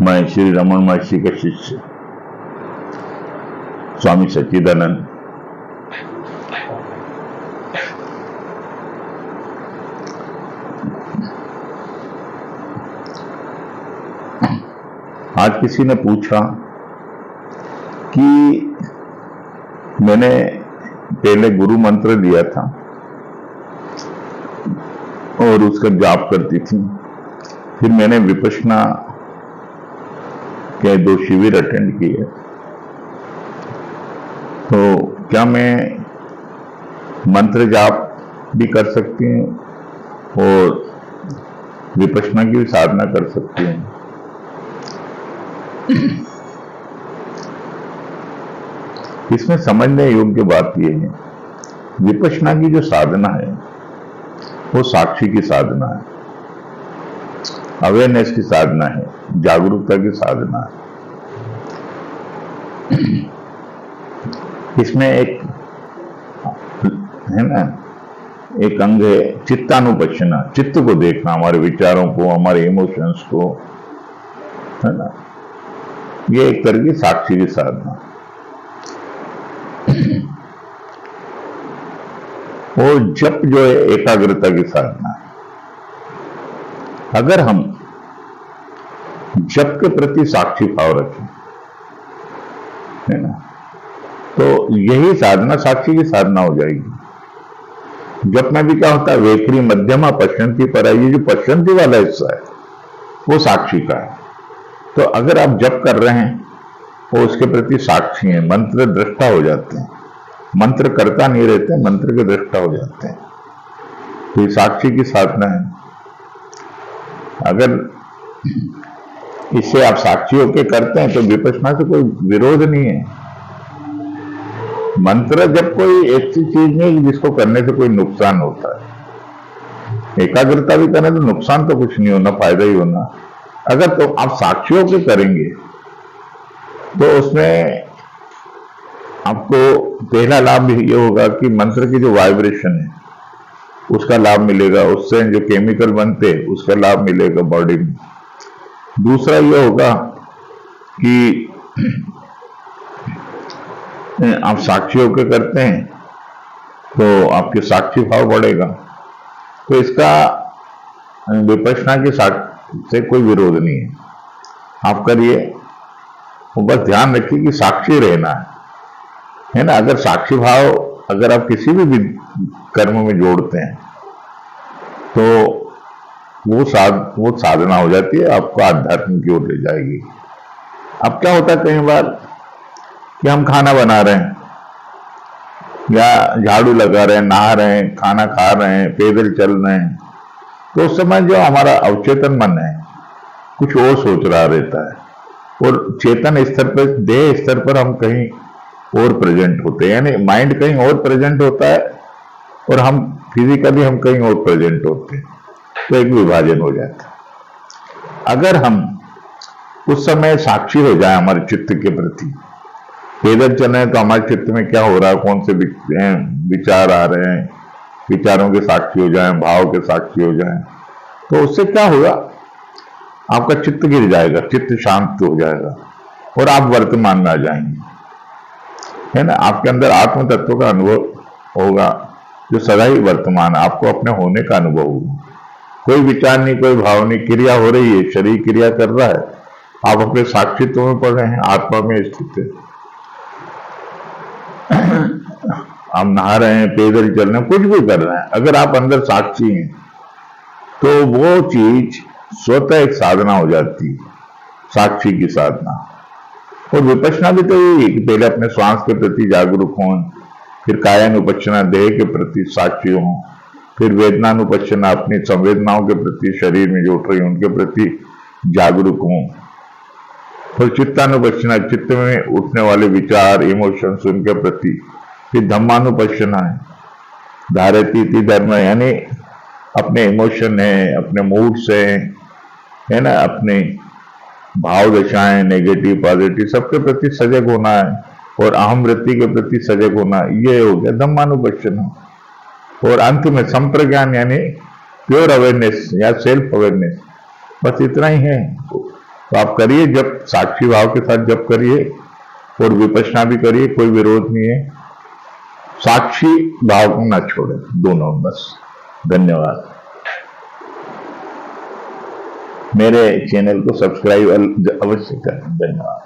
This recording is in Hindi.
मैं श्री रमन महर्षि का शिष्य स्वामी सच्चिदानंद आज किसी ने पूछा कि मैंने पहले गुरु मंत्र लिया था और उसका जाप करती थी, फिर मैंने विपश्यना के 2 शिविर अटेंड किए, तो क्या मैं मंत्र जाप भी कर सकती हूँ और विपश्यना की भी साधना कर सकती हूँ? इसमें समझने योग्य बात यह है, विपश्यना की जो साधना है वो साक्षी की साधना है, अवेयरनेस की साधना है, जागरूकता की साधना है। इसमें एक है ना, एक अंग है चित्तानुपश्यना, चित्त को देखना, हमारे विचारों को, हमारे इमोशंस को, है ना, ये एक तरह की साक्षी की साधना। और जप जो है एकाग्रता की साधना है। अगर हम जप के प्रति साक्षी भाव रखें, है ना, तो यही साधना साक्षी की साधना हो जाएगी। जप में भी क्या होता है, वेखरी मध्यमा पश्यंती पर, ये जो पश्यंती वाला हिस्सा है वो साक्षी का है। तो अगर आप जप कर रहे हैं वो उसके प्रति साक्षी हैं, मंत्र दृष्टा हो जाते हैं, मंत्र करता नहीं रहते, मंत्र के दृष्टा हो जाते हैं, तो ये साक्षी की साधना है। अगर इसे आप साक्षी होकर करते हैं तो विपश्यना से कोई विरोध नहीं है। मंत्र जब कोई ऐसी चीज नहीं जिसको करने से कोई नुकसान होता है। एकाग्रता भी करें तो नुकसान तो कुछ नहीं होना, फायदा ही होना। अगर तो आप साक्षी होकर करेंगे तो उसमें आपको पहला लाभ ये होगा कि मंत्र की जो वाइब्रेशन है उसका लाभ मिलेगा, उससे जो केमिकल बनते हैं उसका लाभ मिलेगा बॉडी में। दूसरा ये होगा कि आप साक्षी होकर करते हैं तो आपके साक्षी भाव बढ़ेगा। तो इसका विपश्यना के से कोई विरोध नहीं है, आप करिए। बस ध्यान रखिए कि साक्षी रहना है ना। अगर साक्षी भाव अगर आप किसी भी कर्म में जोड़ते हैं तो वो साधना हो जाती है, आपको आध्यात्म की ओर ले जाएगी। अब क्या होता है कई बार कि हम खाना बना रहे हैं या झाड़ू लगा रहे हैं, नहा रहे हैं, खाना खा रहे हैं, पैदल चल रहे हैं, तो उस समय जो हमारा अवचेतन मन है कुछ और सोच रहा रहता है, और चेतन स्तर पर, देह स्तर पर हम कहीं और प्रेजेंट होते हैं, यानी माइंड कहीं और प्रेजेंट होता है और हम फिजिकली हम कहीं और प्रेजेंट होते हैं, तो एक विभाजन हो जाता है। अगर हम उस समय साक्षी हो जाए हमारे चित्त के प्रति, पैदल चल रहे हैं तो हमारे चित्त में क्या हो रहा है, कौन से विचार आ रहे हैं, विचारों के साक्षी हो जाएं, भाव के साक्षी हो जाएं, तो उससे क्या होगा, आपका चित्त गिर जाएगा, चित्त शांत हो जाएगा और आप वर्तमान में आ जाएंगे, है ना। आपके अंदर आत्म तत्व का अनुभव होगा जो सदा ही वर्तमान, आपको अपने होने का अनुभव होगा। कोई विचार नहीं, कोई भाव नहीं, क्रिया हो रही है, शरीर क्रिया कर रहा है, आप अपने साक्षित्व में पड़ रहे हैं, आत्मा में स्थित है। आप नहा रहे हैं, पैदल चल रहे हैं, कुछ भी कर रहे हैं, अगर आप अंदर साक्षी हैं तो वो चीज स्वतः एक साधना हो जाती है, साक्षी की साधना। और विपश्यना भी तो यही है कि पहले अपने श्वास के प्रति जागरूक हों, फिर कायानुपश्यना देह के प्रति साक्षी हों, फिर वेदनानुपश्यना अपनी संवेदनाओं के प्रति, शरीर में जो उठ रही उनके प्रति जागरूक हों, और चित्तानुपश्यना चित्त में उठने वाले विचार, इमोशंस, उनके प्रति। फिर धम्मानुपश्यना है, धारती धर्म, यानी अपने इमोशन है, अपने मूड से, है ना, अपने भाव दशाएं, नेगेटिव पॉजिटिव, सबके प्रति सजग होना है, और अहम वृत्ति के प्रति सजग होना, ये हो गया धम्मानुपश्यना। और अंत में संप्रज्ञान यानी प्योर अवेयरनेस या सेल्फ अवेयरनेस, बस इतना ही है। तो आप करिए, जब साक्षी भाव के साथ जप करिए और विपश्यना भी करिए, कोई विरोध नहीं है। साक्षी भाव को ना छोड़े, दोनों बस। धन्यवाद। मेरे चैनल को सब्सक्राइब अवश्य करें। धन्यवाद।